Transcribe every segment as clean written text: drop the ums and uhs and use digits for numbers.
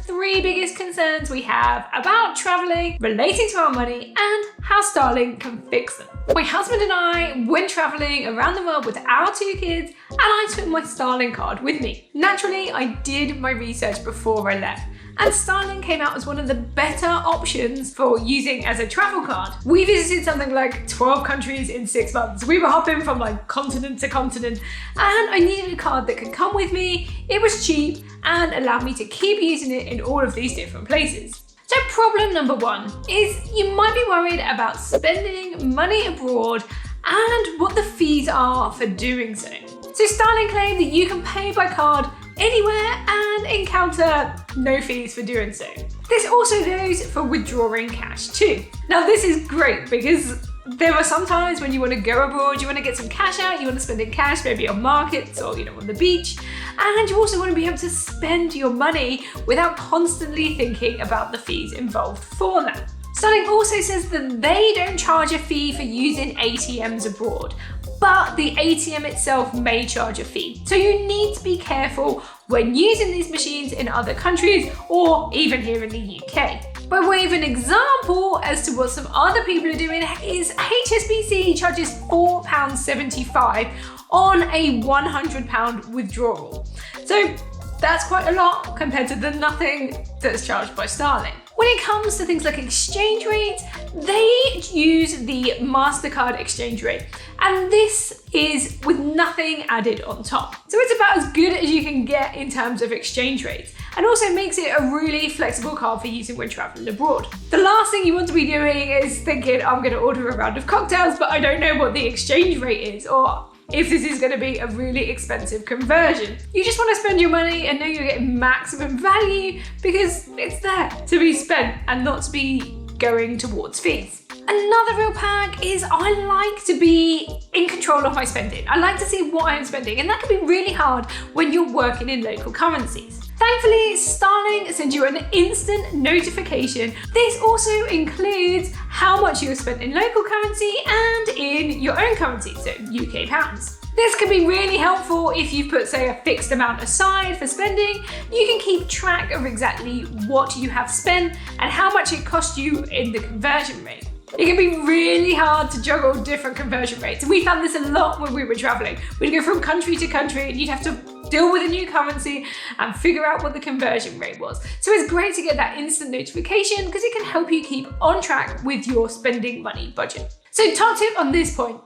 3 biggest concerns we have about traveling relating to our money and how Starling can fix them. My husband and I went traveling around the world with our 2 kids, and I took my Starling card with me. Naturally, I did my research before I left, and Starling came out as one of the better options for using as a travel card. We visited something like 12 countries in 6 months. We were hopping from like continent to continent, and I needed a card that could come with me. It was cheap and allowed me to keep using it in all of these different places. So problem number 1 is you might be worried about spending money abroad and what the fees are for doing so. So Starling claimed that you can pay by card anywhere and encounter no fees for doing so. This also goes for withdrawing cash too. Now this is great because there are some times when you want to go abroad, you want to get some cash out, you want to spend in cash, maybe on markets or on the beach, and you also want to be able to spend your money without constantly thinking about the fees involved for that. Starling also says that they don't charge a fee for using ATMs abroad, but the ATM itself may charge a fee. So you need to be careful when using these machines in other countries or even here in the UK. By way of an example as to what some other people are doing is HSBC charges £4.75 on a £100 withdrawal. So that's quite a lot compared to the nothing that's charged by Starling. When it comes to things like exchange rates, they use the MasterCard exchange rate, and this is with nothing added on top. So it's about as good as you can get in terms of exchange rates, and also makes it a really flexible card for using when traveling abroad. The last thing you want to be doing is thinking, I'm going to order a round of cocktails, but I don't know what the exchange rate is, or if this is going to be a really expensive conversion. You just want to spend your money and know you're getting maximum value because it's there to be spent and not to be going towards fees. Another real perk is I like to be in control of my spending. I like to see what I'm spending, and that can be really hard when you're working in local currencies. Thankfully, Starling sends you an instant notification. This also includes how much you have spent in local currency and in your own currency, so UK pounds. This can be really helpful if you've put, say, a fixed amount aside for spending. You can keep track of exactly what you have spent and how much it cost you in the conversion rate. It can be really hard to juggle different conversion rates. And we found this a lot when we were traveling. We'd go from country to country and you'd have to deal with a new currency and figure out what the conversion rate was. So it's great to get that instant notification because it can help you keep on track with your spending money budget. So top tip on this point,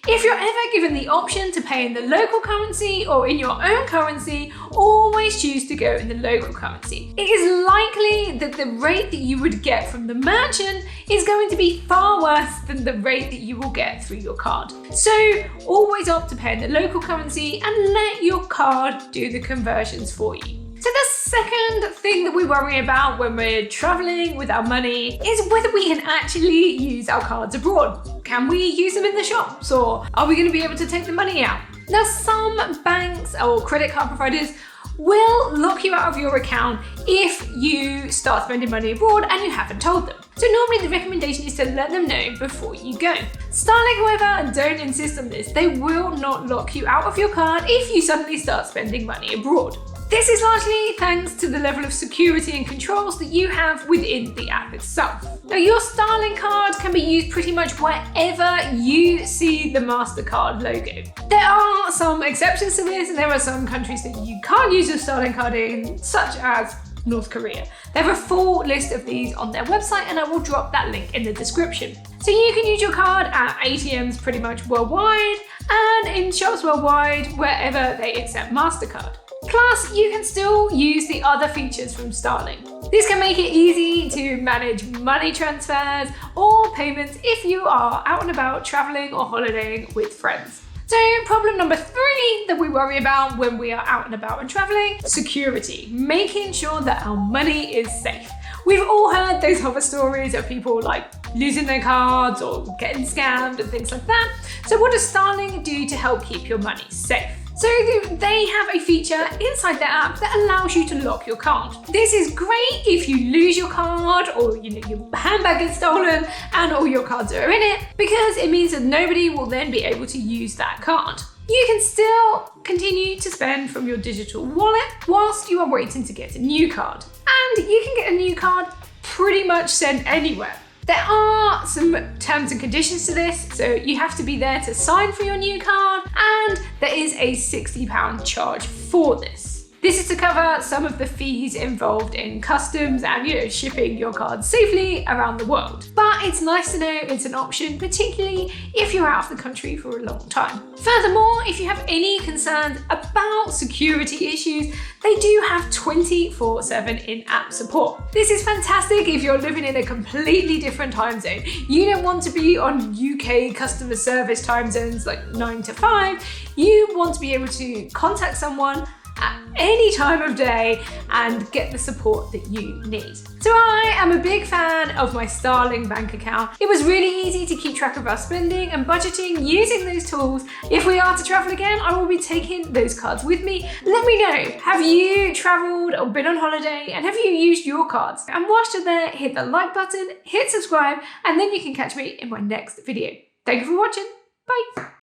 if you're ever given the option to pay in the local currency or in your own currency, always choose to go in the local currency. It is likely that the rate that you would get from the merchant is going to be far worse than the rate that you will get through your card. So always opt to pay in the local currency and let your card do the conversions for you. So the second thing that we worry about when we're traveling with our money is whether we can actually use our cards abroad. Can we use them in the shops, or are we going to be able to take the money out? Now, some banks or credit card providers will lock you out of your account if you start spending money abroad and you haven't told them. So normally the recommendation is to let them know before you go. Starling, however, don't insist on this. They will not lock you out of your card if you suddenly start spending money abroad. This is largely thanks to the level of security and controls that you have within the app itself. Now, your Starling card can be used pretty much wherever you see the MasterCard logo. There are some exceptions to this, and there are some countries that you can't use your Starling card in, such as North Korea. They have a full list of these on their website, and I will drop that link in the description. So you can use your card at ATMs pretty much worldwide and in shops worldwide wherever they accept MasterCard. Plus, you can still use the other features from Starling. This can make it easy to manage money transfers or payments if you are out and about traveling or holidaying with friends. So problem number 3 that we worry about when we are out and about and traveling, security, making sure that our money is safe. We've all heard those horror stories of people like losing their cards or getting scammed and things like that. So what does Starling do to help keep your money safe? So they have a feature inside their app that allows you to lock your card. This is great if you lose your card or your handbag gets stolen and all your cards are in it, because it means that nobody will then be able to use that card. you can still continue to spend from your digital wallet whilst you are waiting to get a new card. And you can get a new card pretty much sent anywhere. There are some terms and conditions to this, so you have to be there to sign for your new card, and there is a £60 charge for this. This is to cover some of the fees involved in customs and, shipping your card safely around the world. But it's nice to know it's an option, particularly if you're out of the country for a long time. Furthermore, if you have any concerns about security issues, they do have 24/7 in-app support. This is fantastic if you're living in a completely different time zone. You don't want to be on UK customer service time zones like 9 to 5. You want to be able to contact someone at any time of day and get the support that you need. So I am a big fan of my Starling bank account. It was really easy to keep track of our spending and budgeting using those tools. If we are to travel again, I will be taking those cards with me. Let me know, have you traveled or been on holiday, and have you used your cards? And whilst you're there, hit the like button, hit subscribe, and then you can catch me in my next video. Thank you for watching. Bye.